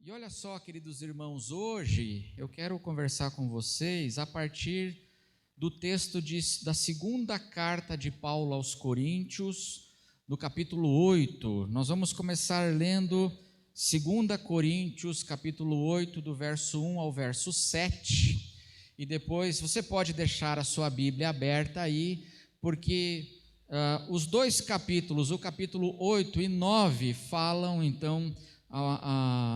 E olha só, queridos irmãos, hoje eu quero conversar com vocês a partir do texto da segunda carta de Paulo aos Coríntios, no capítulo 8. Nós vamos começar lendo 2 Coríntios, capítulo 8, do verso 1 ao verso 7. E depois você pode deixar a sua Bíblia aberta aí, porque os dois capítulos, o capítulo 8 e 9, falam então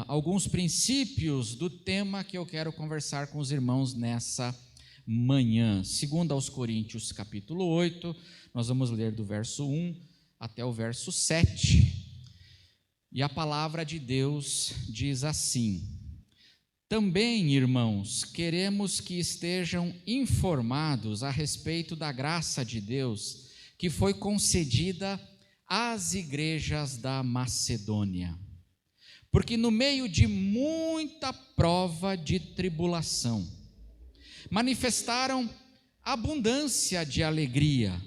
alguns princípios do tema que eu quero conversar com os irmãos nessa manhã. 2 Coríntios, capítulo 8, nós vamos ler do verso 1 até o verso 7. E a palavra de Deus diz assim: Também, irmãos, queremos que estejam informados a respeito da graça de Deus que foi concedida às igrejas da Macedônia. Porque no meio de muita prova de tribulação, manifestaram abundância de alegria,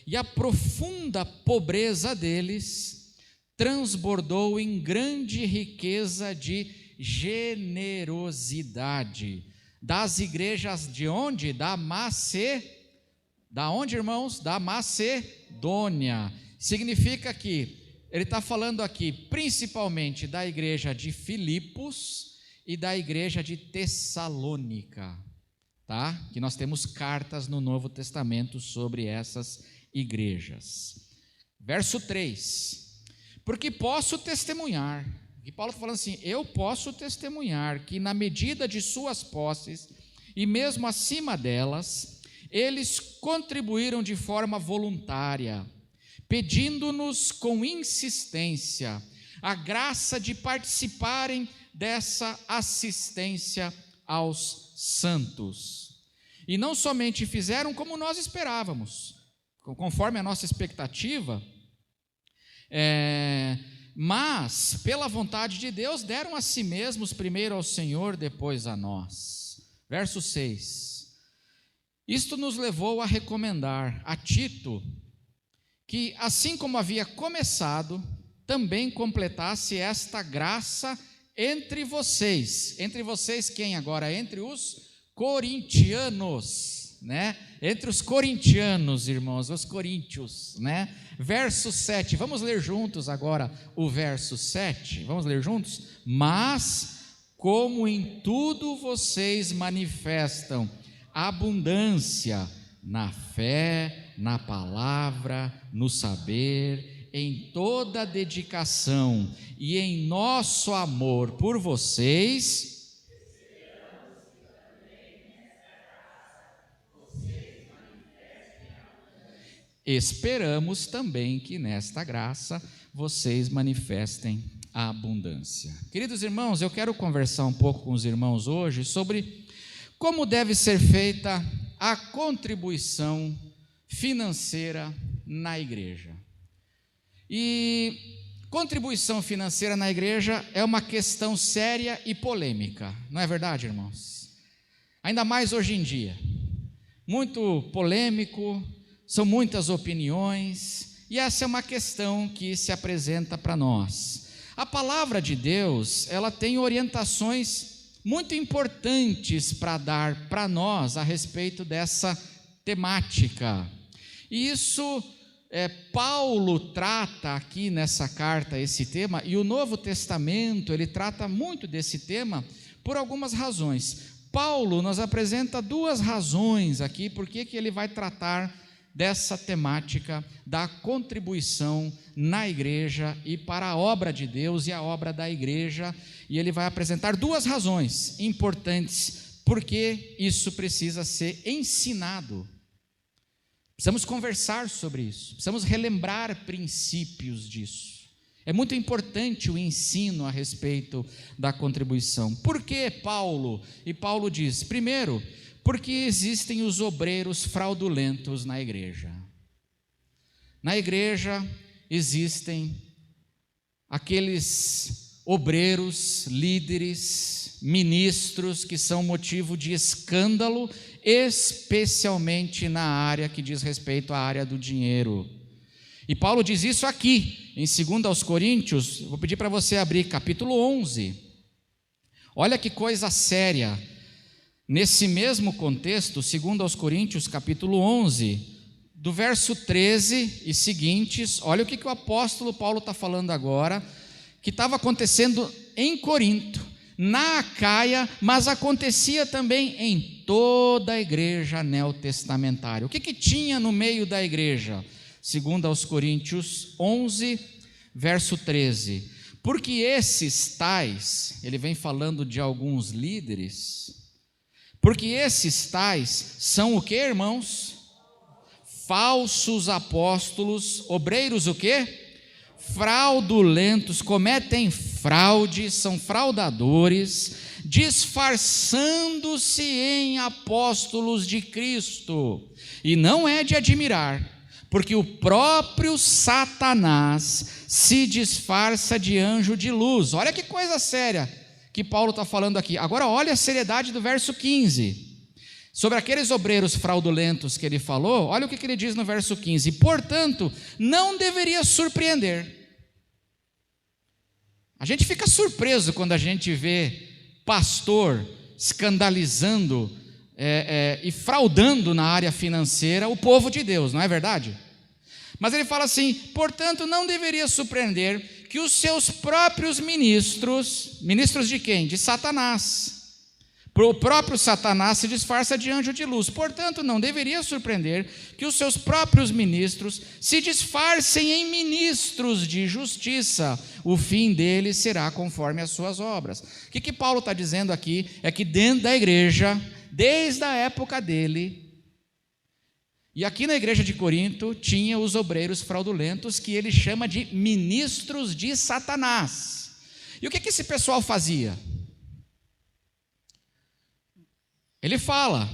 e a profunda pobreza deles transbordou em grande riqueza de generosidade das igrejas de onde? Da onde, irmãos? Da Macedônia. Significa que ele está falando aqui principalmente da igreja de Filipos e da igreja de Tessalônica, tá? Que nós temos cartas no Novo Testamento sobre essas igrejas. Verso 3: Porque posso testemunhar, que Paulo está falando assim, eu posso testemunhar que na medida de suas posses e mesmo acima delas, eles contribuíram de forma voluntária, pedindo-nos com insistência a graça de participarem dessa assistência aos santos. E não somente fizeram como nós esperávamos, conforme a nossa expectativa, mas, pela vontade de Deus, deram a si mesmos primeiro ao Senhor, depois a nós. Verso 6: Isto nos levou a recomendar a Tito que, assim como havia começado, também completasse esta graça entre vocês. Entre vocês quem agora? Entre os corintianos, né? Entre os corintianos, irmãos, os coríntios, né? Verso 7, vamos ler juntos agora o verso 7, vamos ler juntos? Mas, como em tudo vocês manifestam abundância na fé, na palavra, no saber, em toda a dedicação e em nosso amor por vocês, esperamos também que nesta graça vocês manifestem a abundância. Queridos irmãos, eu quero conversar um pouco com os irmãos hoje sobre como deve ser feita a contribuição financeira na igreja. E contribuição financeira na igreja é uma questão séria e polêmica, não é verdade, irmãos? Ainda mais hoje em dia, muito polêmico, são muitas opiniões, e essa é uma questão que se apresenta para nós. A palavra de Deus, ela tem orientações muito importantes para dar para nós a respeito dessa temática. E isso, Paulo trata aqui nessa carta esse tema, e o Novo Testamento, ele trata muito desse tema por algumas razões. Paulo nos apresenta duas razões aqui, porque que ele vai tratar dessa temática da contribuição na igreja e para a obra de Deus e a obra da igreja, e ele vai apresentar duas razões importantes porque isso precisa ser ensinado. Precisamos conversar sobre isso, precisamos relembrar princípios disso. É muito importante o ensino a respeito da contribuição. Por que Paulo? E Paulo diz, primeiro, porque existem os obreiros fraudulentos na igreja. Na igreja existem aqueles obreiros, líderes, ministros que são motivo de escândalo, especialmente na área que diz respeito à área do dinheiro. E Paulo diz isso aqui, em 2 aos Coríntios, vou pedir para você abrir capítulo 11. Olha que coisa séria. Nesse mesmo contexto, segundo aos Coríntios, capítulo 11, do verso 13 e seguintes, olha o que o apóstolo Paulo está falando agora, que estava acontecendo em Corinto, na Acaia, mas acontecia também em toda a igreja neotestamentária. O que tinha no meio da igreja? Segundo aos Coríntios 11, verso 13. Porque esses tais, ele vem falando de alguns líderes, porque esses tais são o que, irmãos? Falsos apóstolos, obreiros o quê? Fraudulentos, cometem fraude, são fraudadores, disfarçando-se em apóstolos de Cristo. E não é de admirar, porque o próprio Satanás se disfarça de anjo de luz. Olha que coisa séria que Paulo está falando aqui. Agora olha a seriedade do verso 15. Sobre aqueles obreiros fraudulentos que ele falou, olha o que ele diz no verso 15. Portanto, não deveria surpreender. A gente fica surpreso quando a gente vê pastor escandalizando e fraudando na área financeira o povo de Deus, não é verdade? Mas ele fala assim, portanto, não deveria surpreender que os seus próprios ministros de quem? De Satanás. O próprio Satanás se disfarça de anjo de luz. Portanto, não deveria surpreender que os seus próprios ministros se disfarcem em ministros de justiça. O fim deles será conforme as suas obras. O que Paulo está dizendo aqui é que dentro da igreja, desde a época dele, e aqui na igreja de Corinto, tinha os obreiros fraudulentos que ele chama de ministros de Satanás. E o que esse pessoal fazia? Ele fala,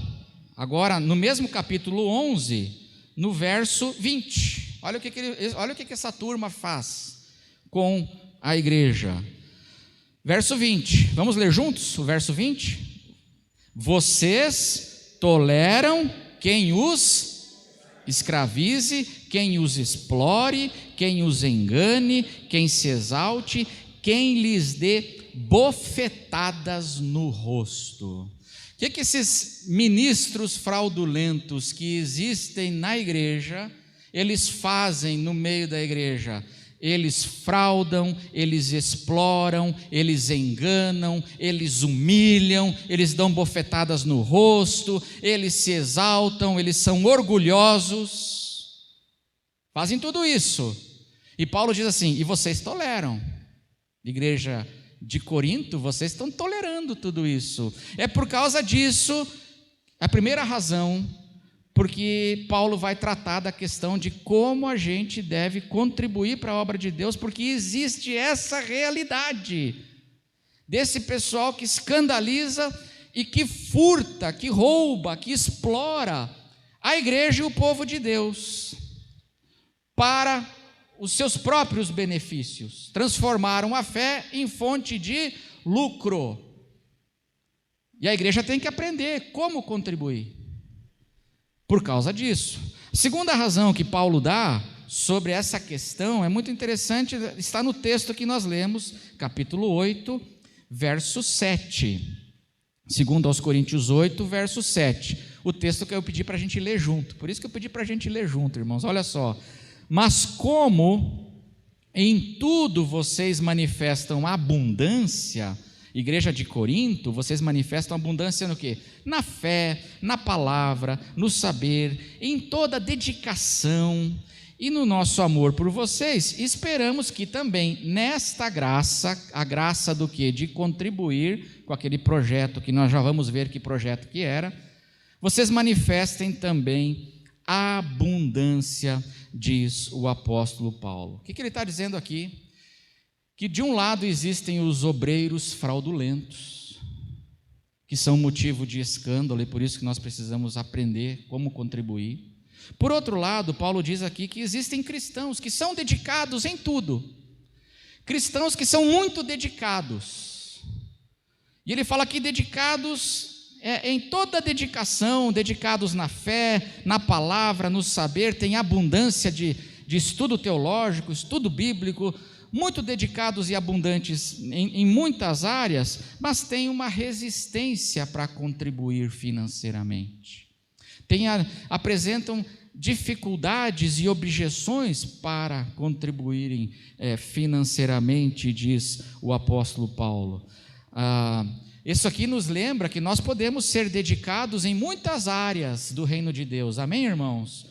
agora no mesmo capítulo 11, no verso 20. Olha o que essa turma faz com a igreja. Verso 20, vamos ler juntos o verso 20? Vocês toleram quem os escravize, quem os explore, quem os engane, quem se exalte, quem lhes dê bofetadas no rosto. O que esses ministros fraudulentos que existem na igreja, eles fazem no meio da igreja? Eles fraudam, eles exploram, eles enganam, eles humilham, eles dão bofetadas no rosto, eles se exaltam, eles são orgulhosos, fazem tudo isso. E Paulo diz assim, e vocês toleram, igreja de Corinto, vocês estão tolerando tudo isso. É por causa disso, a primeira razão, porque Paulo vai tratar da questão de como a gente deve contribuir para a obra de Deus, porque existe essa realidade desse pessoal que escandaliza e que furta, que rouba, que explora a igreja e o povo de Deus para os seus próprios benefícios, transformaram a fé em fonte de lucro. E a igreja tem que aprender como contribuir por causa disso. A segunda razão que Paulo dá sobre essa questão é muito interessante, está no texto que nós lemos, capítulo 8, verso 7. Segundo aos Coríntios 8, verso 7. O texto que eu pedi para a gente ler junto. Por isso que eu pedi para a gente ler junto, irmãos. Olha só. Mas como em tudo vocês manifestam abundância, igreja de Corinto, vocês manifestam abundância no quê? Na fé, na palavra, no saber, em toda dedicação e no nosso amor por vocês, esperamos que também nesta graça, a graça do quê? De contribuir com aquele projeto, que nós já vamos ver que projeto que era, vocês manifestem também a abundância, diz o apóstolo Paulo. O que ele está dizendo aqui? Que de um lado existem os obreiros fraudulentos, que são motivo de escândalo, e por isso que nós precisamos aprender como contribuir. Por outro lado, Paulo diz aqui que existem cristãos que são dedicados em tudo, cristãos que são muito dedicados, e ele fala que dedicados em toda a dedicação, dedicados na fé, na palavra, no saber, tem abundância de estudo teológico, estudo bíblico, muito dedicados e abundantes em muitas áreas, mas têm uma resistência para contribuir financeiramente. Apresentam dificuldades e objeções para contribuírem financeiramente, diz o apóstolo Paulo. Isso aqui nos lembra que nós podemos ser dedicados em muitas áreas do reino de Deus, amém, irmãos?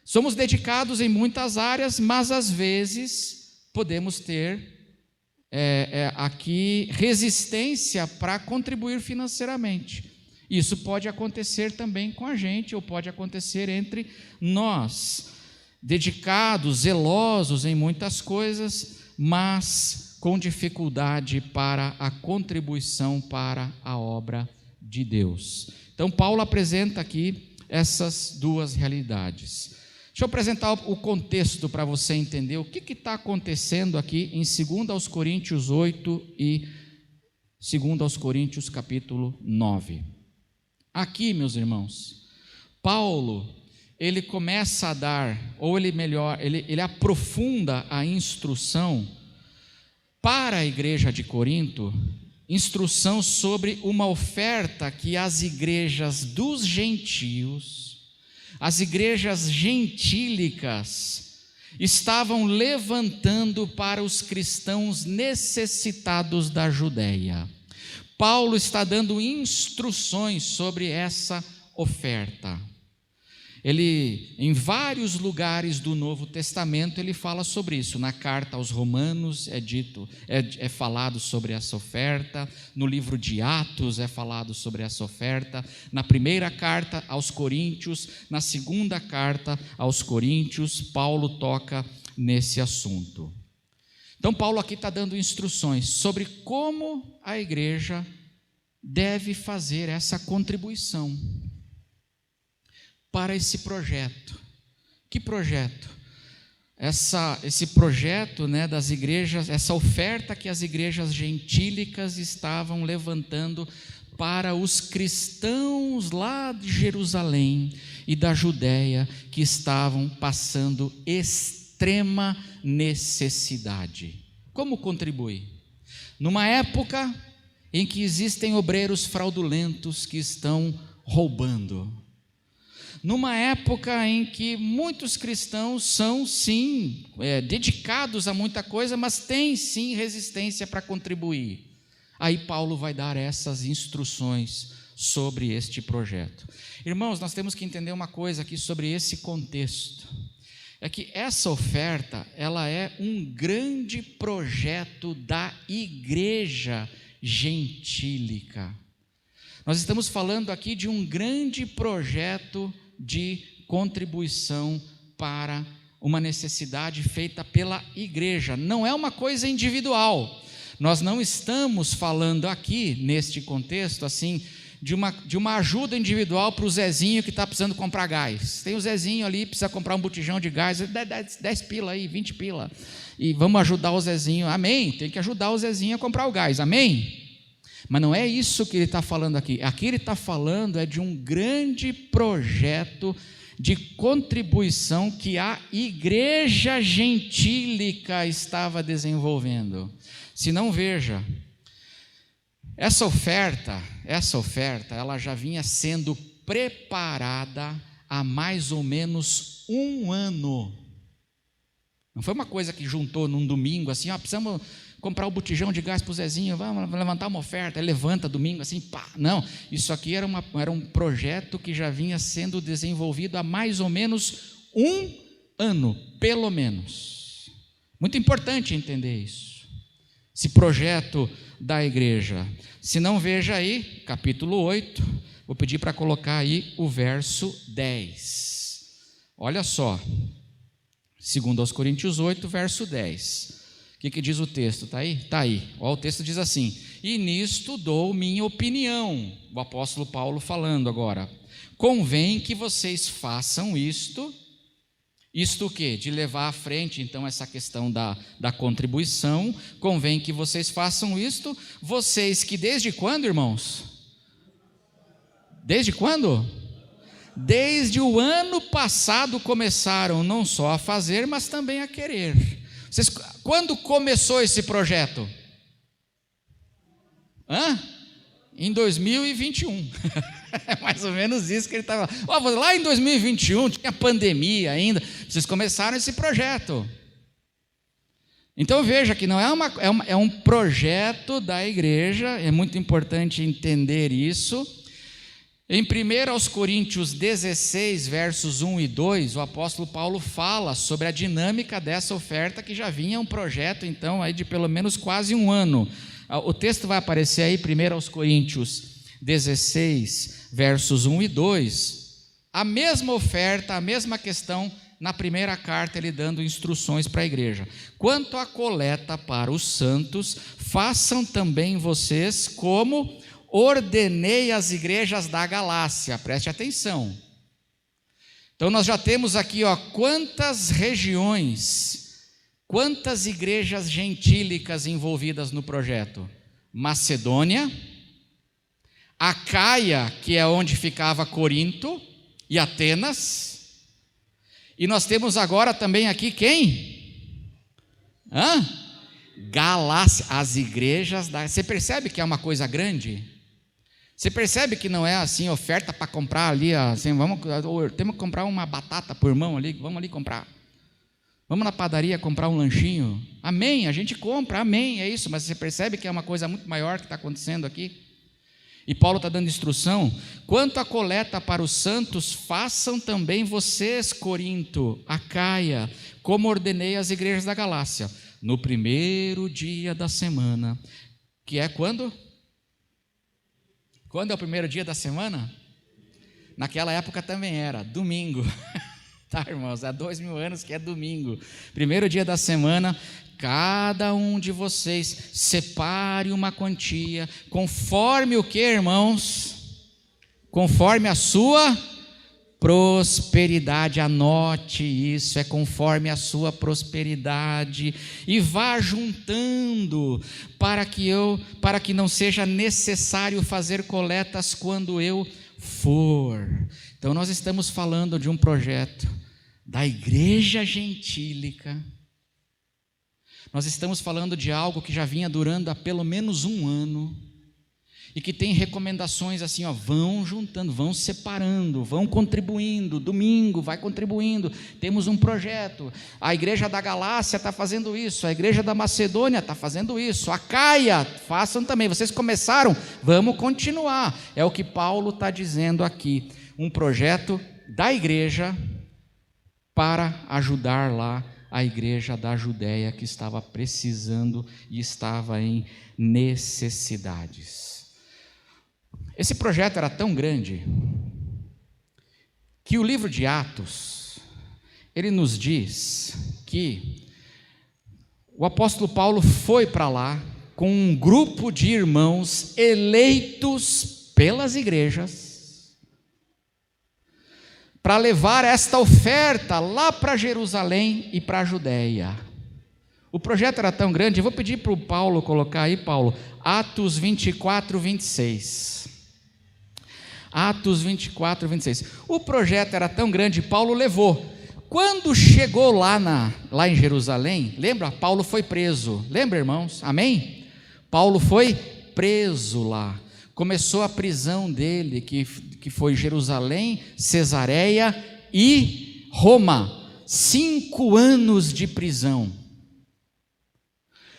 Somos dedicados em muitas áreas, mas às vezes podemos ter aqui resistência para contribuir financeiramente. Isso pode acontecer também com a gente, ou pode acontecer entre nós, dedicados, zelosos em muitas coisas, mas com dificuldade para a contribuição para a obra de Deus. Então, Paulo apresenta aqui essas duas realidades. Deixa eu apresentar o contexto para você entender o que está acontecendo aqui em 2 Coríntios 8 e 2 Coríntios capítulo 9. Aqui, meus irmãos, Paulo, ele começa a dar, ou ele aprofunda a instrução para a igreja de Corinto, instrução sobre uma oferta que as igrejas dos gentios, as igrejas gentílicas, estavam levantando para os cristãos necessitados da Judéia. Paulo está dando instruções sobre essa oferta. Ele, em vários do Novo Testamento, ele fala sobre isso. Na carta aos Romanos é falado sobre essa oferta. No livro de Atos é falado sobre essa oferta. Na primeira carta aos Coríntios, na segunda carta aos Coríntios, Paulo toca nesse assunto. Então, Paulo aqui está dando instruções sobre como a igreja deve fazer essa contribuição para esse projeto. Que projeto? Esse projeto, das igrejas, essa oferta que as igrejas gentílicas estavam levantando para os cristãos lá de Jerusalém e da Judéia, que estavam passando extrema necessidade. Como contribuir? Numa época em que existem obreiros fraudulentos que estão roubando. Numa época em que muitos cristãos são, sim, dedicados a muita coisa, mas têm, sim, resistência para contribuir. Aí Paulo vai dar essas instruções sobre este projeto. Irmãos, nós temos que entender uma coisa aqui sobre esse contexto. É que essa oferta, ela é um grande projeto da igreja gentílica. Nós estamos falando aqui de um grande projeto de contribuição para uma necessidade feita pela igreja. Não é uma coisa individual. Nós não estamos falando aqui, neste contexto, assim, de uma ajuda individual para o Zezinho que está precisando comprar gás. Tem o Zezinho ali, precisa comprar um botijão de gás, 10 pila aí, 20 pila. E vamos ajudar o Zezinho. Amém? Tem que ajudar o Zezinho a comprar o gás. Amém? Mas não é isso que ele está falando aqui. Aqui ele está falando de um grande projeto de contribuição que a igreja gentílica estava desenvolvendo. Se não, veja, essa oferta, ela já vinha sendo preparada há mais ou menos 1 ano. Não foi uma coisa que juntou num domingo, assim, precisamos comprar o botijão de gás para o Zezinho, vamos levantar uma oferta, levanta domingo, assim, pá. Não, isso aqui era um projeto que já vinha sendo desenvolvido há mais ou menos 1 ano, pelo menos. Muito importante entender isso. Esse projeto da igreja. Se não, veja aí, capítulo 8, vou pedir para colocar aí o verso 10. Olha só, 2 Coríntios 8, verso 10. O que diz o texto? Está aí? Está aí. O texto diz assim: e nisto dou minha opinião. O apóstolo Paulo falando agora. Convém que vocês façam isto o quê? De levar à frente, então, essa questão da contribuição. Convém que vocês façam isto, vocês que desde quando, irmãos? Desde quando? Desde o ano passado começaram não só a fazer, mas também a querer. Quando começou esse projeto? Em 2021. É mais ou menos isso que ele estava. Lá em 2021 tinha pandemia ainda. Vocês começaram esse projeto. Então veja que não é um projeto da igreja. É muito importante entender isso. Em 1 Coríntios 16, versos 1 e 2, o apóstolo Paulo fala sobre a dinâmica dessa oferta, que já vinha um projeto, então, aí de pelo menos quase um ano. O texto vai aparecer aí, 1 Coríntios 16, versos 1 e 2. A mesma oferta, a mesma questão, na primeira carta, ele dando instruções para a igreja. Quanto à coleta para os santos, façam também vocês como ordenei às igrejas da Galácia. Preste atenção. Então nós já temos aqui, quantas regiões, quantas igrejas gentílicas envolvidas no projeto? Macedônia, Acaia, que é onde ficava Corinto, e Atenas. E nós temos agora também aqui quem? Galácia, as igrejas da... Você percebe que é uma coisa grande? Você percebe que não é assim, oferta para comprar ali, assim, temos que comprar uma batata por irmão ali, vamos ali comprar. Vamos na padaria comprar um lanchinho. Amém, a gente compra, amém, é isso, mas você percebe que é uma coisa muito maior que está acontecendo aqui? E Paulo está dando instrução. Quanto à coleta para os santos, façam também vocês, Corinto, Acaia, como ordenei às igrejas da Galácia, no primeiro dia da semana, que é quando? Quando é o primeiro dia da semana? Naquela época também era, domingo. Tá, irmãos? Há 2000 anos que é domingo. Primeiro dia da semana, cada um de vocês separe uma quantia, conforme o que, irmãos? Conforme a sua prosperidade. Anote isso, é conforme a sua prosperidade, e vá juntando, para que não seja necessário fazer coletas quando eu for. Então nós estamos falando de um projeto da igreja gentílica. Nós estamos falando de algo que já vinha durando há pelo menos um ano, e que tem recomendações assim, vão juntando, vão separando, vão contribuindo, domingo vai contribuindo, temos um projeto, a igreja da Galácia está fazendo isso, a igreja da Macedônia está fazendo isso, a Caia, façam também, vocês começaram, vamos continuar, é o que Paulo está dizendo aqui, um projeto da igreja para ajudar lá a igreja da Judéia, que estava precisando e estava em necessidades. Esse projeto era tão grande que o livro de Atos, ele nos diz que o apóstolo Paulo foi para lá com um grupo de irmãos eleitos pelas igrejas para levar esta oferta lá para Jerusalém e para a Judéia. O projeto era tão grande, eu vou pedir para o Paulo colocar aí, Paulo, Atos 24, 26. Atos 24, 26. O projeto era tão grande, Paulo levou. Quando chegou lá em Jerusalém, lembra? Paulo foi preso. Lembra, irmãos? Amém? Paulo foi preso lá. Começou a prisão dele, que foi Jerusalém, Cesareia e Roma. 5 anos de prisão.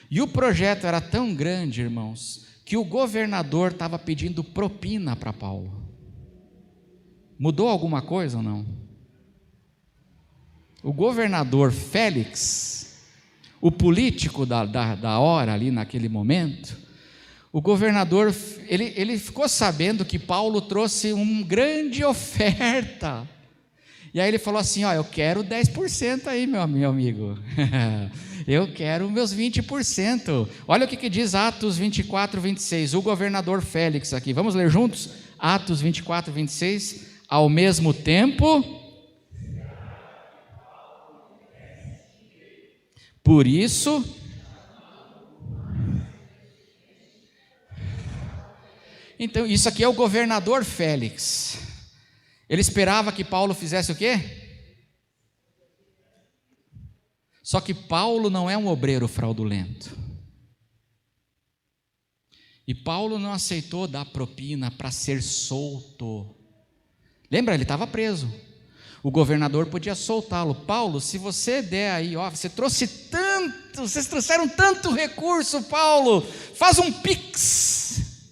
E o projeto era tão grande, irmãos, que o governador estava pedindo propina para Paulo. Mudou alguma coisa ou não? O governador Félix, o político da hora ali naquele momento, o governador, ele ficou sabendo que Paulo trouxe uma grande oferta. E aí ele falou assim, eu quero 10% aí, meu amigo. Eu quero meus 20%. Olha o que diz Atos 24, 26. O governador Félix aqui. Vamos ler juntos? Atos 24, 26. Ao mesmo tempo, por isso, então isso aqui é o governador Félix. Ele esperava que Paulo fizesse o quê? Só que Paulo não é um obreiro fraudulento. E Paulo não aceitou dar propina para ser solto. Lembra, ele estava preso. O governador podia soltá-lo. Paulo, se você der aí, ó, vocês trouxeram tanto recurso, Paulo, faz um pix.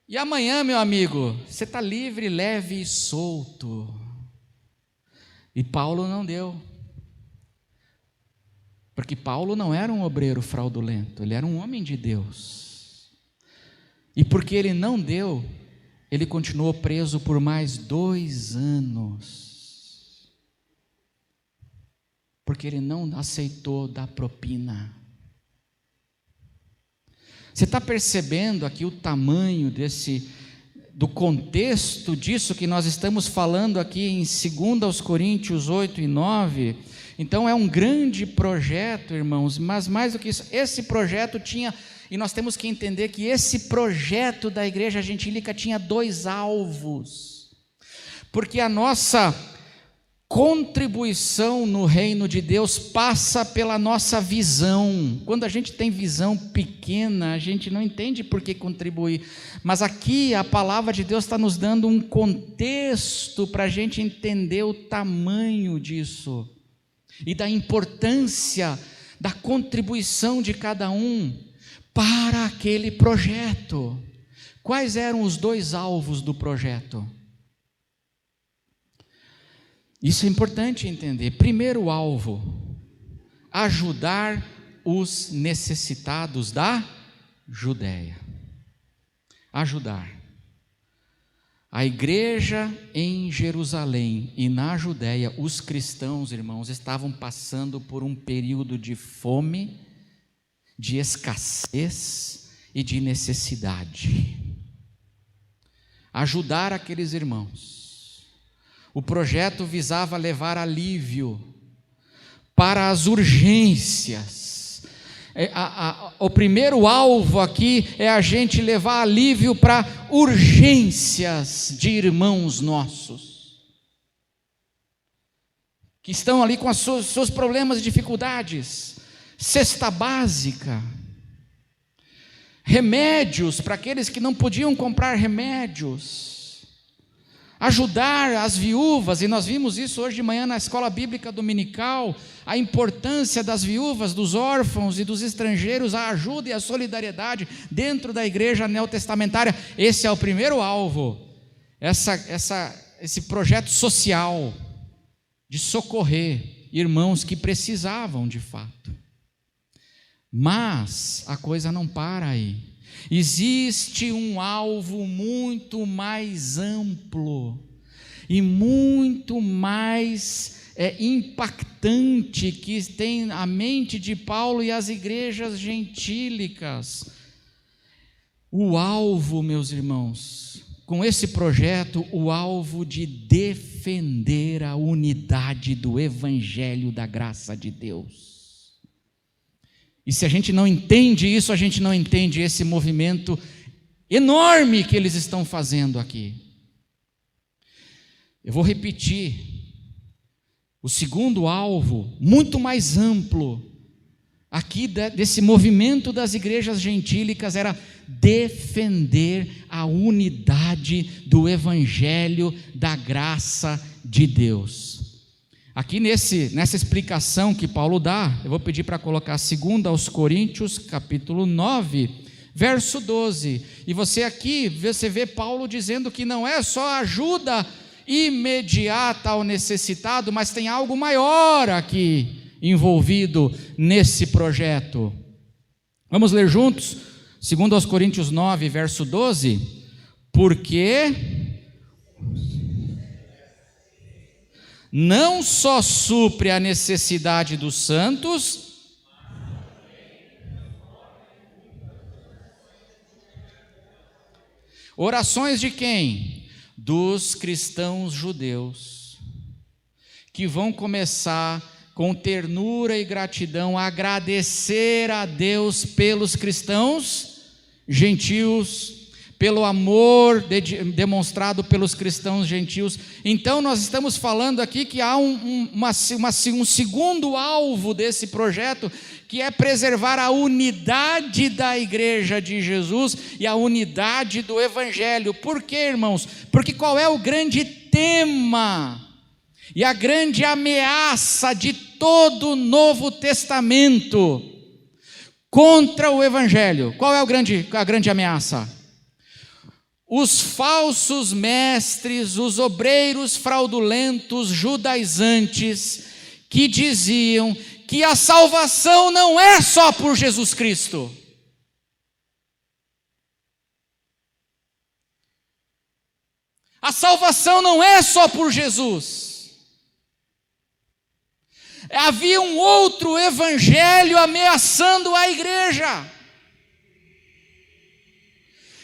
E amanhã, meu amigo, você está livre, leve e solto. E Paulo não deu. Porque Paulo não era um obreiro fraudulento, ele era um homem de Deus. E porque ele não deu, ele continuou preso por mais 2 anos. Porque ele não aceitou dar propina. Você está percebendo aqui o tamanho do contexto disso que nós estamos falando aqui em 2 Coríntios 8 e 9? Então é um grande projeto, irmãos, mas mais do que isso, esse projeto tinha, e nós temos que entender que esse projeto da igreja gentílica tinha 2 alvos, porque a nossa contribuição no reino de Deus passa pela nossa visão. Quando a gente tem visão pequena, a gente não entende por que contribuir, mas aqui a palavra de Deus está nos dando um contexto para a gente entender o tamanho disso, e da importância da contribuição de cada um para aquele projeto. Quais eram os 2 alvos do projeto? Isso é importante entender. Primeiro alvo: ajudar os necessitados da Judéia. Ajudar. A igreja em Jerusalém e na Judéia, os cristãos, irmãos, estavam passando por um período de fome, de escassez e de necessidade. Ajudar aqueles irmãos. O projeto visava levar alívio para as urgências. O primeiro alvo aqui é a gente levar alívio para urgências de irmãos nossos, que estão ali com os seus problemas e dificuldades. Cesta básica, remédios para aqueles que não podiam comprar remédios, ajudar as viúvas, e nós vimos isso hoje de manhã na escola bíblica dominical, a importância das viúvas, dos órfãos e dos estrangeiros, a ajuda e a solidariedade dentro da igreja neotestamentária. Esse é o primeiro alvo, esse projeto social de socorrer irmãos que precisavam de fato. Mas a coisa não para aí. Existe um alvo muito mais amplo e muito mais impactante que tem a mente de Paulo e as igrejas gentílicas. O alvo, meus irmãos, com esse projeto, o alvo de defender a unidade do evangelho da graça de Deus. E se a gente não entende isso, a gente não entende esse movimento enorme que eles estão fazendo aqui. Eu vou repetir. O segundo alvo, muito mais amplo, aqui desse movimento das igrejas gentílicas, era defender a unidade do evangelho da graça de Deus. Aqui nessa explicação que Paulo dá, eu vou pedir para colocar 2 Coríntios, capítulo 9, verso 12. E você vê Paulo dizendo que não é só ajuda imediata ao necessitado, mas tem algo maior aqui envolvido nesse projeto. Vamos ler juntos? 2 Coríntios 9, verso 12. Porque não só supre a necessidade dos santos, orações de quem? Dos cristãos judeus, que vão começar com ternura e gratidão a agradecer a Deus pelos cristãos gentios, pelo amor demonstrado pelos cristãos gentios. Então nós estamos falando aqui que há um segundo alvo desse projeto, que é preservar a unidade da igreja de Jesus e a unidade do evangelho. Por quê, irmãos? Porque qual é o grande tema e a grande ameaça de todo o Novo Testamento contra o evangelho? Qual é a grande ameaça? Os falsos mestres, os obreiros fraudulentos, judaizantes, que diziam que a salvação não é só por Jesus Cristo. A salvação não é só por Jesus. Havia um outro evangelho ameaçando a igreja.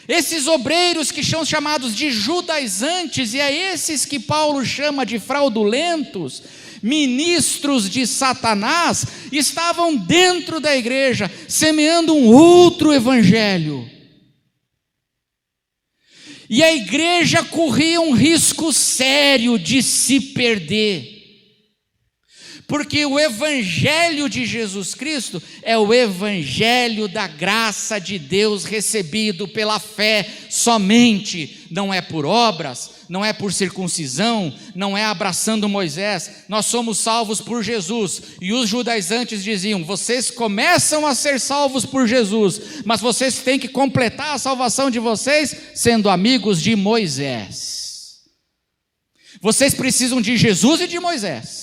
Esses obreiros que são chamados de judaizantes, e é esses que Paulo chama de fraudulentos, ministros de Satanás, estavam dentro da igreja, semeando um outro evangelho. E a igreja corria um risco sério de se perder. Porque o evangelho de Jesus Cristo é o evangelho da graça de Deus recebido pela fé somente, não é por obras, não é por circuncisão, não é abraçando Moisés. Nós somos salvos por Jesus. E os judaizantes diziam: vocês começam a ser salvos por Jesus, mas vocês têm que completar a salvação de vocês sendo amigos de Moisés. Vocês precisam de Jesus e de Moisés.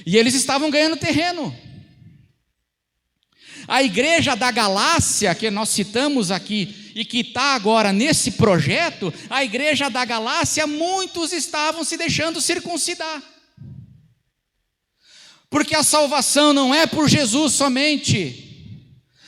E eles estavam ganhando terreno. A igreja da Galácia, que nós citamos aqui, e que está agora nesse projeto, a igreja da Galácia, muitos estavam se deixando circuncidar. Porque a salvação não é por Jesus somente.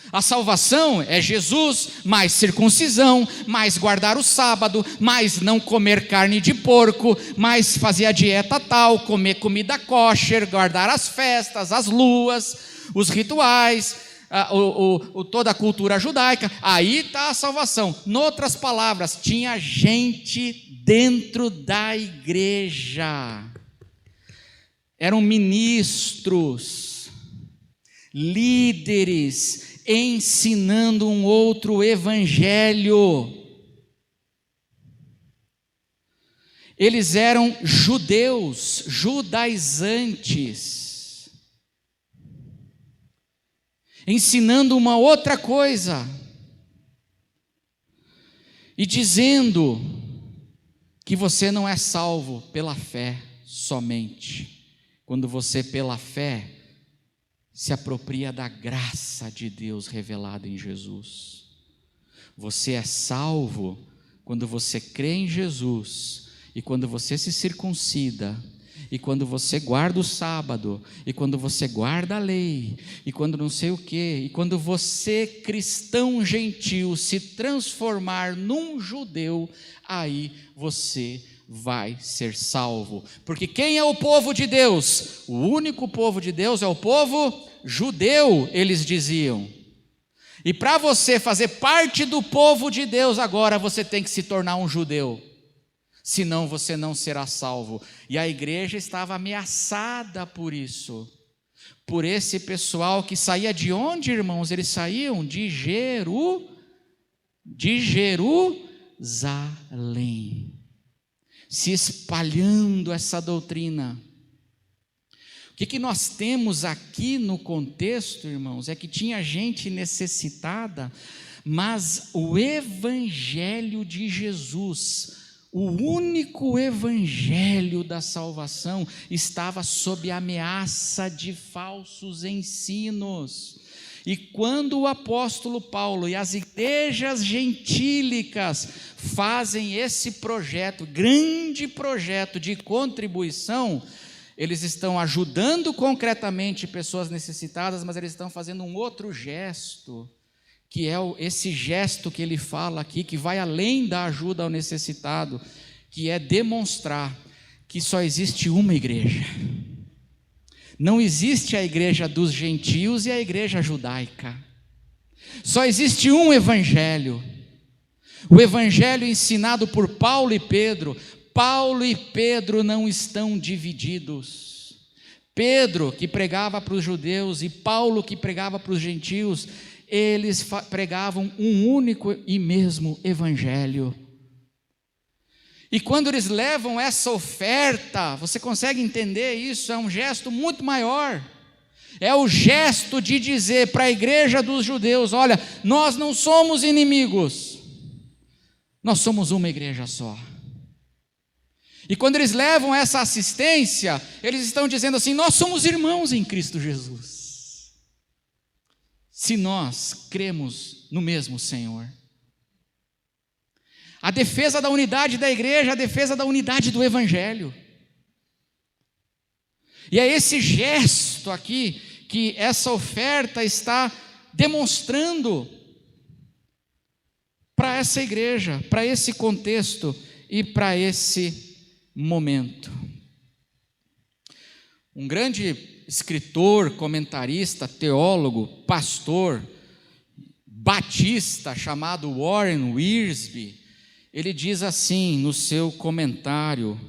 A salvação é Jesus, mais circuncisão, mais guardar o sábado, mais não comer carne de porco, mais fazer a dieta tal, comer comida kosher, guardar as festas, as luas, os rituais, toda a cultura judaica. Aí está a salvação. Noutras palavras, tinha gente dentro da igreja. Eram ministros, líderes, ensinando um outro evangelho. Eles eram judeus, judaizantes, ensinando uma outra coisa, e dizendo que você não é salvo pela fé somente, quando você pela fé se apropria da graça de Deus revelada em Jesus. Você é salvo quando você crê em Jesus, e quando você se circuncida, e quando você guarda o sábado, e quando você guarda a lei, e quando não sei o quê, e quando você, cristão gentil, se transformar num judeu, aí você vai ser salvo. Porque quem é o povo de Deus? O único povo de Deus é o povo judeu, eles diziam. E para você fazer parte do povo de Deus agora, você tem que se tornar um judeu, senão você não será salvo. E a igreja estava ameaçada por isso, por esse pessoal que saía de onde, irmãos? Eles saíam de Jerusalém, se espalhando essa doutrina. O que nós temos aqui no contexto, irmãos, é que tinha gente necessitada, mas o evangelho de Jesus, o único evangelho da salvação, estava sob ameaça de falsos ensinos. E quando o apóstolo Paulo e as igrejas gentílicas fazem esse projeto, grande projeto de contribuição, eles estão ajudando concretamente pessoas necessitadas, mas eles estão fazendo um outro gesto, que é esse gesto que ele fala aqui, que vai além da ajuda ao necessitado, que é demonstrar que só existe uma igreja. Não existe a igreja dos gentios e a igreja judaica. Só existe um evangelho. O evangelho ensinado por Paulo e Pedro. Paulo e Pedro não estão divididos. Pedro, que pregava para os judeus, e Paulo, que pregava para os gentios, eles pregavam um único e mesmo evangelho. E quando eles levam essa oferta, você consegue entender isso? É um gesto muito maior. É o gesto de dizer para a igreja dos judeus: olha, nós não somos inimigos, nós somos uma igreja só. E quando eles levam essa assistência, eles estão dizendo assim: nós somos irmãos em Cristo Jesus, se nós cremos no mesmo Senhor. A defesa da unidade da igreja, a defesa da unidade do evangelho. E é esse gesto aqui que essa oferta está demonstrando para essa igreja, para esse contexto e para esse momento. Um grande escritor, comentarista, teólogo, pastor, batista, chamado Warren Wiersbe, ele diz assim no seu comentário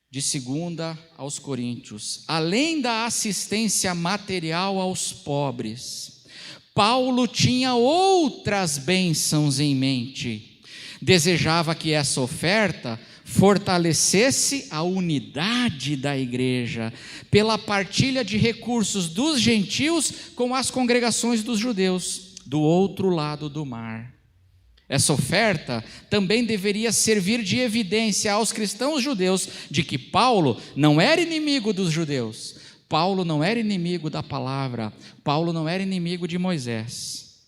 de 2 aos Coríntios: além da assistência material aos pobres, Paulo tinha outras bênçãos em mente. Desejava que essa oferta fortalecesse a unidade da igreja, pela partilha de recursos dos gentios com as congregações dos judeus, do outro lado do mar. Essa oferta também deveria servir de evidência aos cristãos judeus de que Paulo não era inimigo dos judeus, Paulo não era inimigo da palavra, Paulo não era inimigo de Moisés.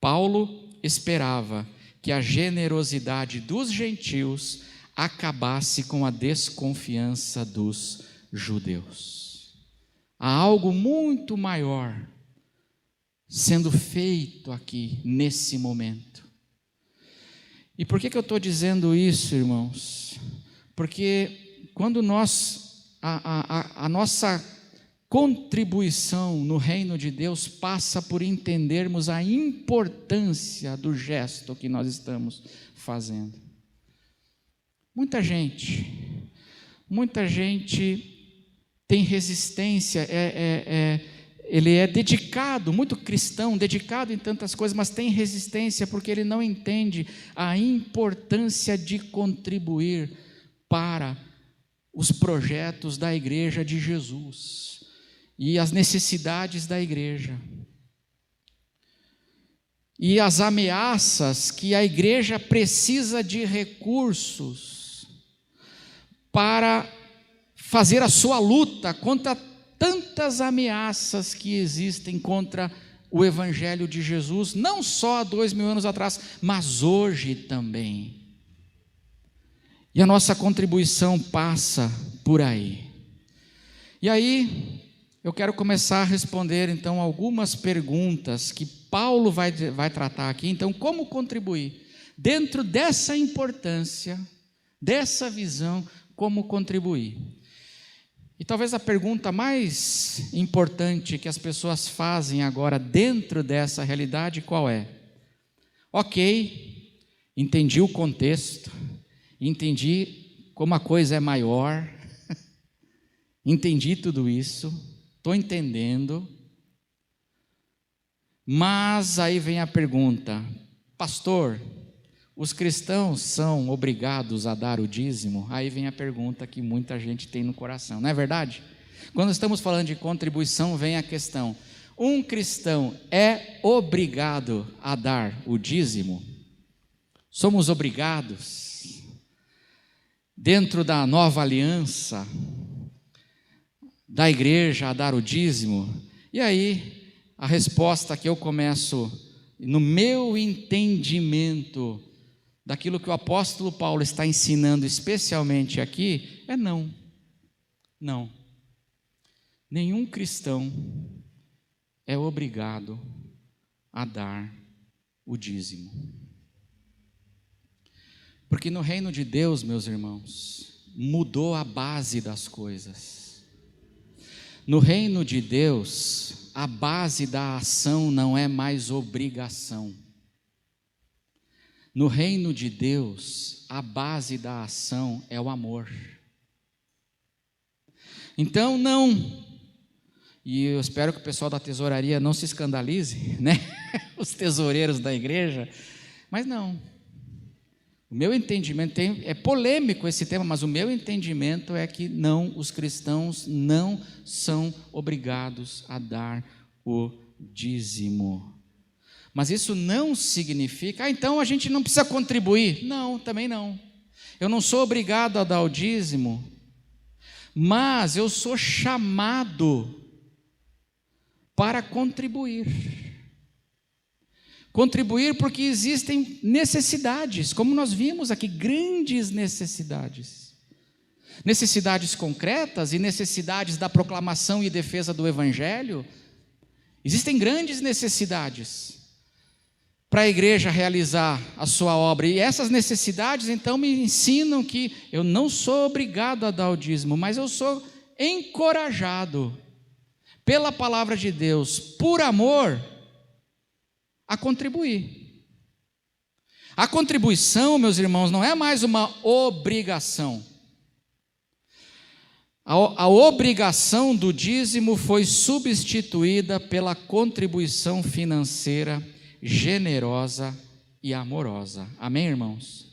Paulo esperava que a generosidade dos gentios acabasse com a desconfiança dos judeus. Há algo muito maior sendo feito aqui nesse momento. E por que eu estou dizendo isso, irmãos? Porque quando a nossa contribuição no reino de Deus passa por entendermos a importância do gesto que nós estamos fazendo. Muita gente tem resistência, ele é dedicado, muito cristão, dedicado em tantas coisas, mas tem resistência porque ele não entende a importância de contribuir para os projetos da igreja de Jesus e as necessidades da igreja. E as ameaças que a igreja precisa de recursos para fazer a sua luta contra tantas ameaças que existem contra o evangelho de Jesus, não só há 2000 anos atrás, mas hoje também. E a nossa contribuição passa por aí. E aí, eu quero começar a responder então algumas perguntas que Paulo vai tratar aqui. Então, como contribuir? Dentro dessa importância, dessa visão, como contribuir? E talvez a pergunta mais importante que as pessoas fazem agora dentro dessa realidade, qual é? Ok, entendi o contexto, entendi como a coisa é maior, entendi tudo isso, estou entendendo, mas aí vem a pergunta: pastor, os cristãos são obrigados a dar o dízimo? Aí vem a pergunta que muita gente tem no coração, não é verdade? Quando estamos falando de contribuição, vem a questão: um cristão é obrigado a dar o dízimo? Somos obrigados? Dentro da nova aliança da igreja a dar o dízimo? E aí, a resposta que eu começo, no meu entendimento, daquilo que o apóstolo Paulo está ensinando especialmente aqui, é não. Não. Nenhum cristão é obrigado a dar o dízimo. Porque no reino de Deus, meus irmãos, mudou a base das coisas. No reino de Deus, a base da ação não é mais obrigação. No reino de Deus, a base da ação é o amor. Então, não, e eu espero que o pessoal da tesouraria não se escandalize, né? Os tesoureiros da igreja, mas não. O meu entendimento, é polêmico esse tema, mas o meu entendimento é que não, os cristãos não são obrigados a dar o dízimo. Mas isso não significa, então a gente não precisa contribuir. Não, também não. Eu não sou obrigado a dar o dízimo, mas eu sou chamado para contribuir. Contribuir porque existem necessidades, como nós vimos aqui, grandes necessidades. Necessidades concretas e necessidades da proclamação e defesa do Evangelho. Existem grandes necessidades para a igreja realizar a sua obra. E essas necessidades, então, me ensinam que eu não sou obrigado a dar o dízimo, mas eu sou encorajado pela palavra de Deus, por amor, a contribuir. A contribuição, meus irmãos, não é mais uma obrigação. A obrigação do dízimo foi substituída pela contribuição financeira generosa e amorosa. Amém, irmãos?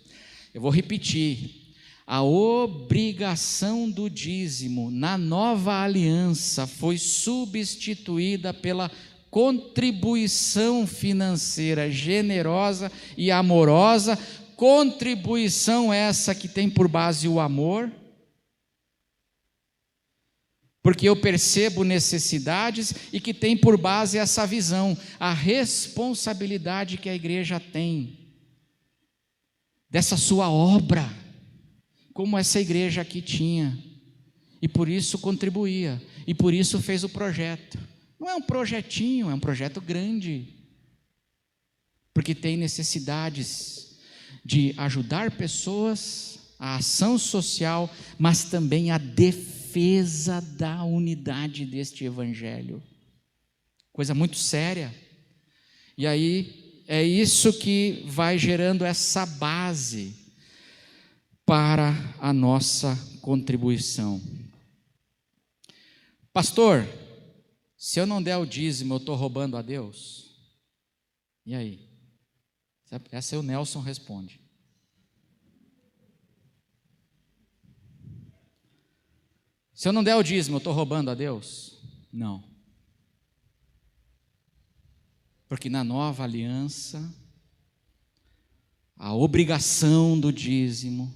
Eu vou repetir. A obrigação do dízimo na nova aliança foi substituída pela contribuição financeira generosa e amorosa. Contribuição essa que tem por base o amor, porque eu percebo necessidades, e que tem por base essa visão, a responsabilidade que a igreja tem dessa sua obra, como essa igreja aqui tinha, e por isso contribuía, e por isso fez o projeto. Não é um projetinho, é um projeto grande, porque tem necessidades de ajudar pessoas, a ação social, mas também a defesa da unidade deste evangelho. Coisa muito séria. E aí é isso que vai gerando essa base para a nossa contribuição. Pastor, se eu não der o dízimo, eu estou roubando a Deus? E aí? Essa é o Nelson responde. Se eu não der o dízimo, eu estou roubando a Deus? Não. Porque na nova aliança, a obrigação do dízimo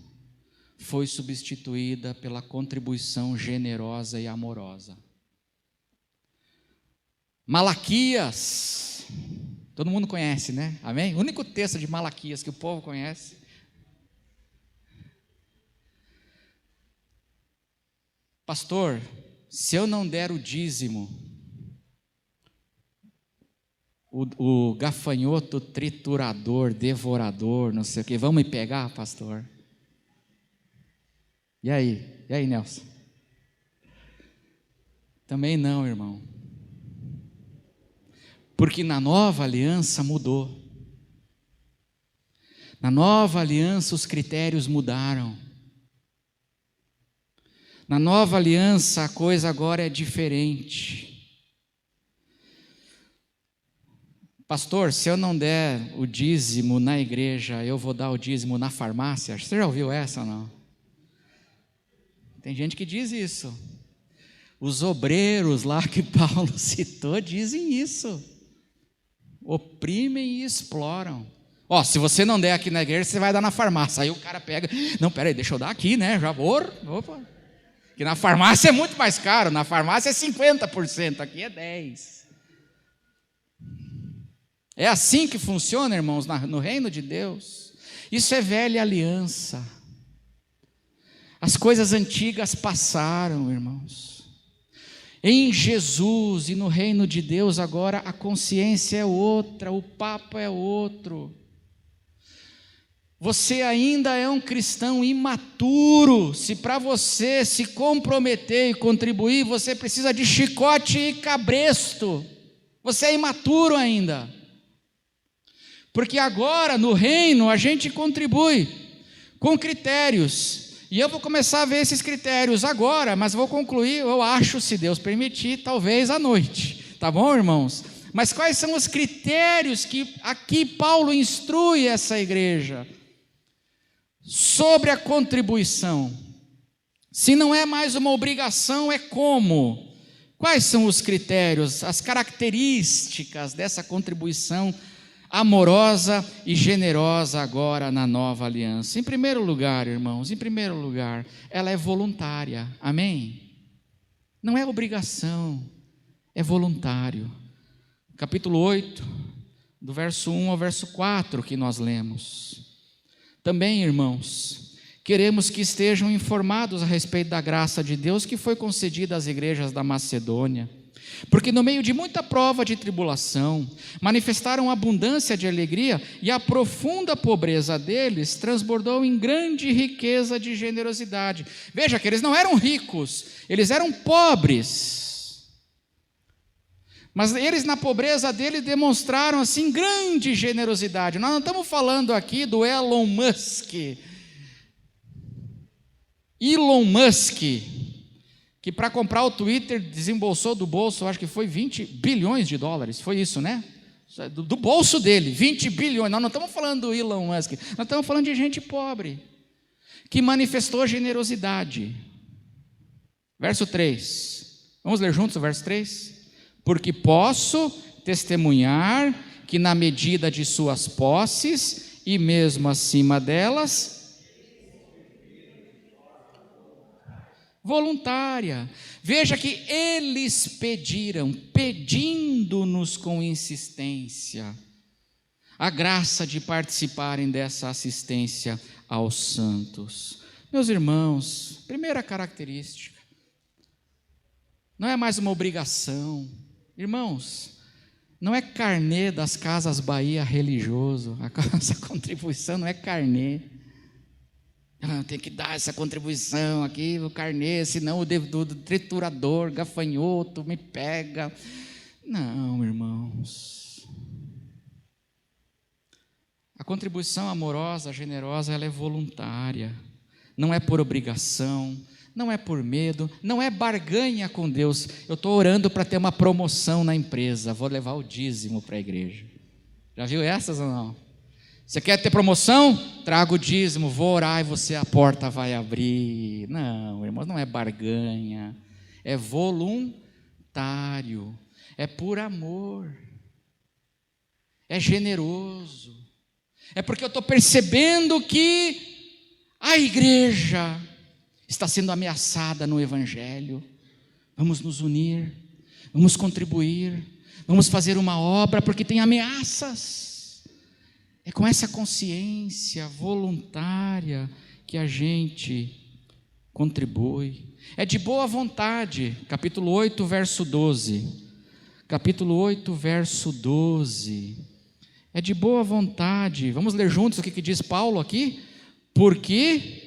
foi substituída pela contribuição generosa e amorosa. Malaquias, todo mundo conhece, né? Amém? O único texto de Malaquias que o povo conhece. Pastor, se eu não der o dízimo, o gafanhoto triturador, devorador, não sei o que, vão me pegar, pastor? E aí? E aí, Nelson? Também não, irmão. Porque na nova aliança mudou. Na nova aliança os critérios mudaram. Na nova aliança a coisa agora é diferente. Pastor, se eu não der o dízimo na igreja, eu vou dar o dízimo na farmácia? Você já ouviu essa ou não? Tem gente que diz isso. Os obreiros lá que Paulo citou dizem isso. Oprimem e exploram. Se você não der aqui na igreja, você vai dar na farmácia. Aí o cara pega, não, peraí, deixa eu dar aqui, né? Já vou, opa. Que na farmácia é muito mais caro, na farmácia é 50%, aqui é 10%. É assim que funciona, irmãos, no reino de Deus. Isso é velha aliança. As coisas antigas passaram, irmãos. Em Jesus e no reino de Deus agora a consciência é outra, o papo é outro. Você ainda é um cristão imaturo. Se para você se comprometer e contribuir, você precisa de chicote e cabresto. Você é imaturo ainda. Porque agora, no reino, a gente contribui com critérios. E eu vou começar a ver esses critérios agora, mas vou concluir, eu acho, se Deus permitir, talvez à noite. Tá bom, irmãos? Mas quais são os critérios que aqui Paulo instrui essa igreja sobre a contribuição? Se não é mais uma obrigação, é como? Quais são os critérios, as características dessa contribuição amorosa e generosa agora na nova aliança? Em primeiro lugar, irmãos, ela é voluntária, amém? Não é obrigação, é voluntário. Capítulo 8, do verso 1 ao verso 4 que nós lemos. Também, irmãos, queremos que estejam informados a respeito da graça de Deus que foi concedida às igrejas da Macedônia, porque no meio de muita prova de tribulação, manifestaram abundância de alegria, e a profunda pobreza deles transbordou em grande riqueza de generosidade. Veja que eles não eram ricos, eles eram pobres, mas eles na pobreza deles demonstraram assim grande generosidade. Nós não estamos falando aqui do Elon Musk, que para comprar o Twitter desembolsou do bolso, acho que foi 20 bilhões de dólares, foi isso, né? Do bolso dele, 20 bilhões, nós não estamos falando do Elon Musk, nós estamos falando de gente pobre, que manifestou generosidade. Verso 3, vamos ler juntos o verso 3? Porque posso testemunhar que na medida de suas posses, e mesmo acima delas, voluntária. Veja que eles pedindo-nos com insistência, a graça de participarem dessa assistência aos santos. Meus irmãos, primeira característica, não é mais uma obrigação. Irmãos, não é carnê das Casas Bahia religioso, essa contribuição não é carnê. Tem que dar essa contribuição aqui, o carnê, senão o triturador, gafanhoto, me pega. Não, irmãos. A contribuição amorosa, generosa, ela é voluntária, não é por obrigação, não é por medo, não é barganha com Deus. Eu estou orando para ter uma promoção na empresa, vou levar o dízimo para a igreja. Já viu essas ou não? Você quer ter promoção? Traga o dízimo, vou orar e a porta vai abrir. Não, irmãos, não é barganha, é voluntário, é por amor, é generoso, é porque eu estou percebendo que a igreja está sendo ameaçada no Evangelho. Vamos nos unir, vamos contribuir, vamos fazer uma obra, porque tem ameaças. É com essa consciência voluntária que a gente contribui. É de boa vontade. Capítulo 8, verso 12. Capítulo 8, verso 12. É de boa vontade. Vamos ler juntos o que diz Paulo aqui? Porque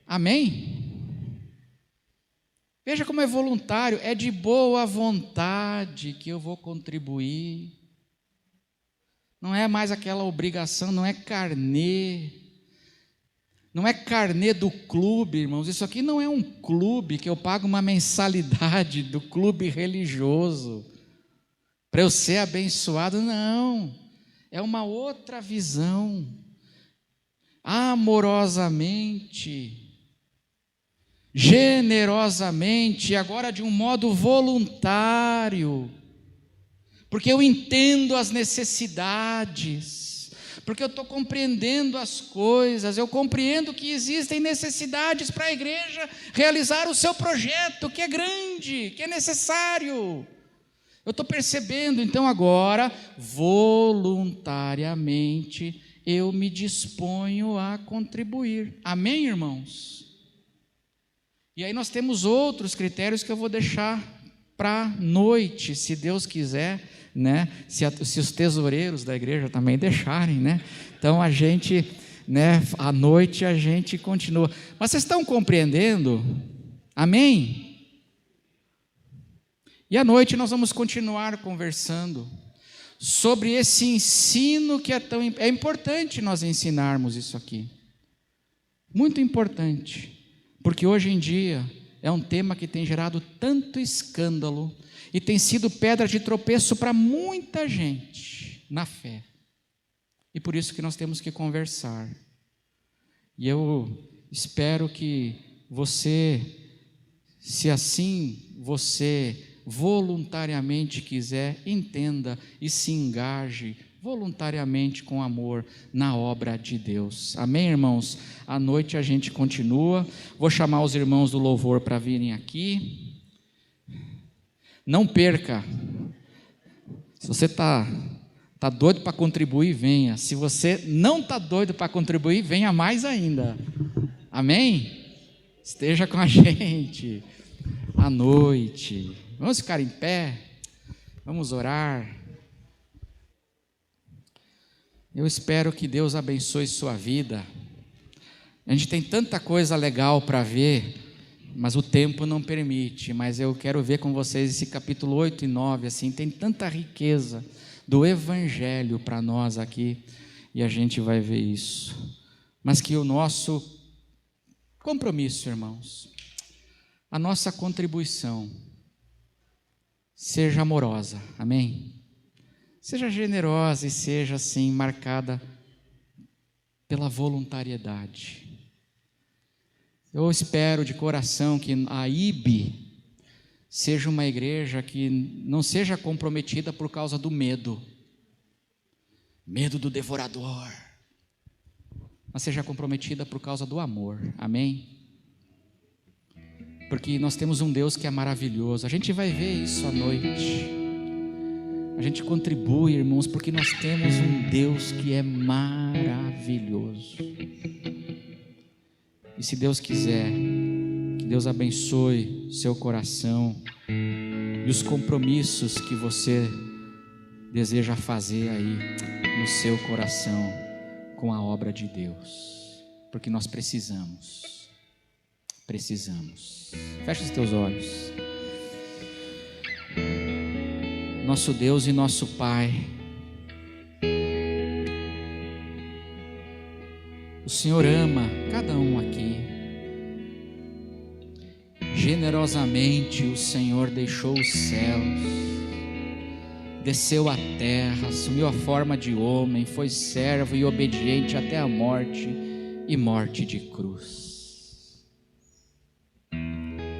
amém? Veja como é voluntário, é de boa vontade que eu vou contribuir. Não é mais aquela obrigação, não é carnê. Não é carnê do clube, irmãos. Isso aqui não é um clube que eu pago uma mensalidade do clube religioso para eu ser abençoado. Não, é uma outra visão. Amorosamente, generosamente, agora de um modo voluntário, porque eu entendo as necessidades, porque eu estou compreendendo as coisas, eu compreendo que existem necessidades para a igreja realizar o seu projeto, que é grande, que é necessário. Eu estou percebendo, então agora, voluntariamente, eu me disponho a contribuir. Amém, irmãos? E aí nós temos outros critérios que eu vou deixar para noite, se Deus quiser, né? Se os tesoureiros da igreja também deixarem, né? Então a gente né? À noite a gente continua. Mas vocês estão compreendendo? Amém? E à noite nós vamos continuar conversando sobre esse ensino que é importante nós ensinarmos isso aqui. Muito importante, porque hoje em dia é um tema que tem gerado tanto escândalo e tem sido pedra de tropeço para muita gente na fé. E por isso que nós temos que conversar. E eu espero que você, se assim você voluntariamente quiser, entenda e se engaje voluntariamente com amor na obra de Deus. Amém, irmãos? À noite a gente continua. Vou chamar os irmãos do louvor para virem aqui. Não perca. Se você está doido para contribuir, venha. Se você não está doido para contribuir, venha mais ainda. Amém? Esteja com a gente à noite. Vamos ficar em pé, vamos orar. Eu espero que Deus abençoe sua vida. A gente tem tanta coisa legal para ver, mas o tempo não permite. Mas eu quero ver com vocês esse capítulo 8 e 9, assim, tem tanta riqueza do Evangelho para nós aqui, e a gente vai ver isso. Mas que o nosso compromisso, irmãos, a nossa contribuição, seja amorosa, amém? Seja generosa e seja assim marcada pela voluntariedade. Eu espero de coração que a IB seja uma igreja que não seja comprometida por causa do medo do devorador, mas seja comprometida por causa do amor, amém? Porque nós temos um Deus que é maravilhoso. A gente vai ver isso à noite. A gente contribui, irmãos, porque nós temos um Deus que é maravilhoso. E se Deus quiser, que Deus abençoe seu coração e os compromissos que você deseja fazer aí no seu coração com a obra de Deus. Porque nós precisamos. Fecha os teus olhos. Nosso Deus e nosso Pai, o Senhor ama cada um aqui. Generosamente o Senhor deixou os céus, desceu à terra, assumiu a forma de homem, foi servo e obediente até a morte e morte de cruz.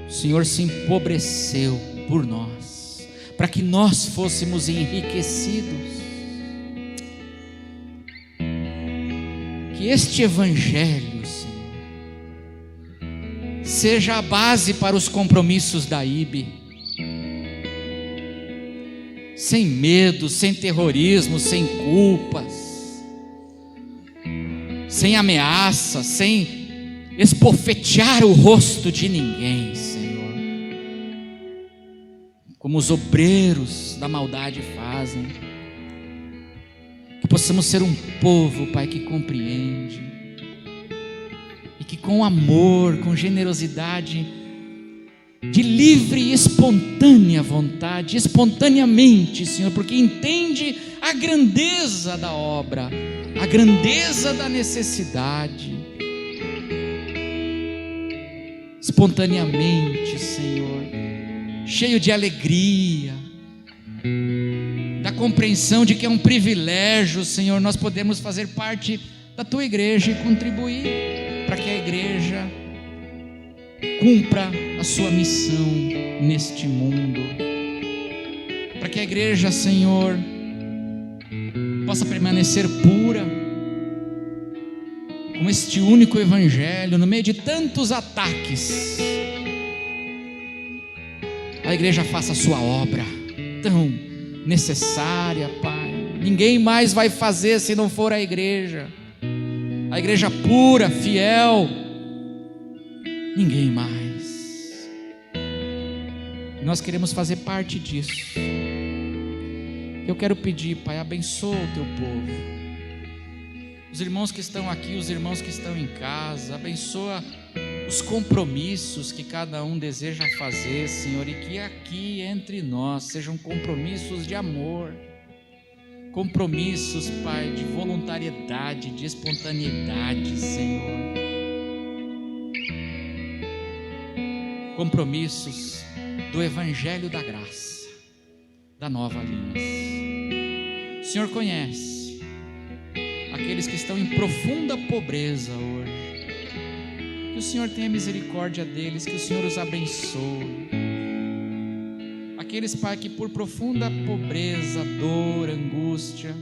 O Senhor se empobreceu por nós, para que nós fôssemos enriquecidos. Que este Evangelho, Senhor, seja a base para os compromissos da IB, sem medo, sem terrorismo, sem culpas, sem ameaças, sem esbofetear o rosto de ninguém, Senhor, como os obreiros da maldade fazem. Que possamos ser um povo, Pai, que compreende e que com amor, com generosidade, de livre e espontânea vontade, espontaneamente, Senhor, porque entende a grandeza da obra, a grandeza da necessidade, espontaneamente, Senhor, cheio de alegria, da compreensão de que é um privilégio, Senhor, nós podemos fazer parte da Tua igreja e contribuir para que a igreja cumpra a sua missão neste mundo, para que a igreja, Senhor, possa permanecer pura, com este único Evangelho, no meio de tantos ataques. A igreja faça a sua obra tão necessária, Pai. Ninguém mais vai fazer se não for a igreja pura, fiel, ninguém mais. Nós queremos fazer parte disso. Eu quero pedir, Pai, abençoa o Teu povo, os irmãos que estão aqui, os irmãos que estão em casa. Abençoa os compromissos que cada um deseja fazer, Senhor, e que aqui entre nós sejam compromissos de amor, compromissos, Pai, de voluntariedade, de espontaneidade, Senhor, compromissos do Evangelho da Graça, da Nova Aliança. O Senhor conhece aqueles que estão em profunda pobreza hoje. Que o Senhor tenha misericórdia deles, que o Senhor os abençoe. Aqueles, Pai, que por profunda pobreza, dor, angústia,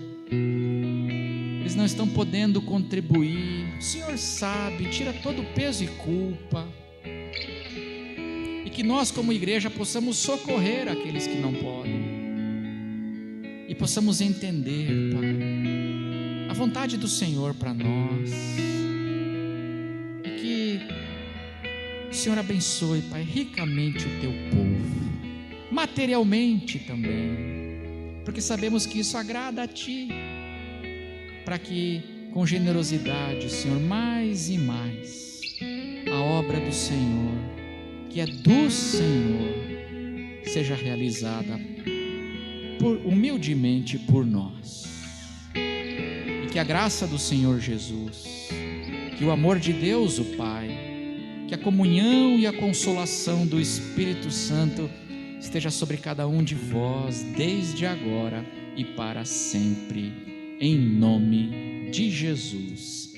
eles não estão podendo contribuir, o Senhor sabe, tira todo o peso e culpa, e que nós como igreja possamos socorrer aqueles que não podem, e possamos entender, Pai, a vontade do Senhor para nós, e que o Senhor abençoe, Pai, ricamente o teu povo, materialmente também, porque sabemos que isso agrada a Ti, para que com generosidade, Senhor, mais e mais, a obra do Senhor, que é do Senhor, seja realizada humildemente por nós, e que a graça do Senhor Jesus, que o amor de Deus o Pai, que a comunhão e a consolação do Espírito Santo esteja sobre cada um de vós, desde agora e para sempre, em nome de Jesus.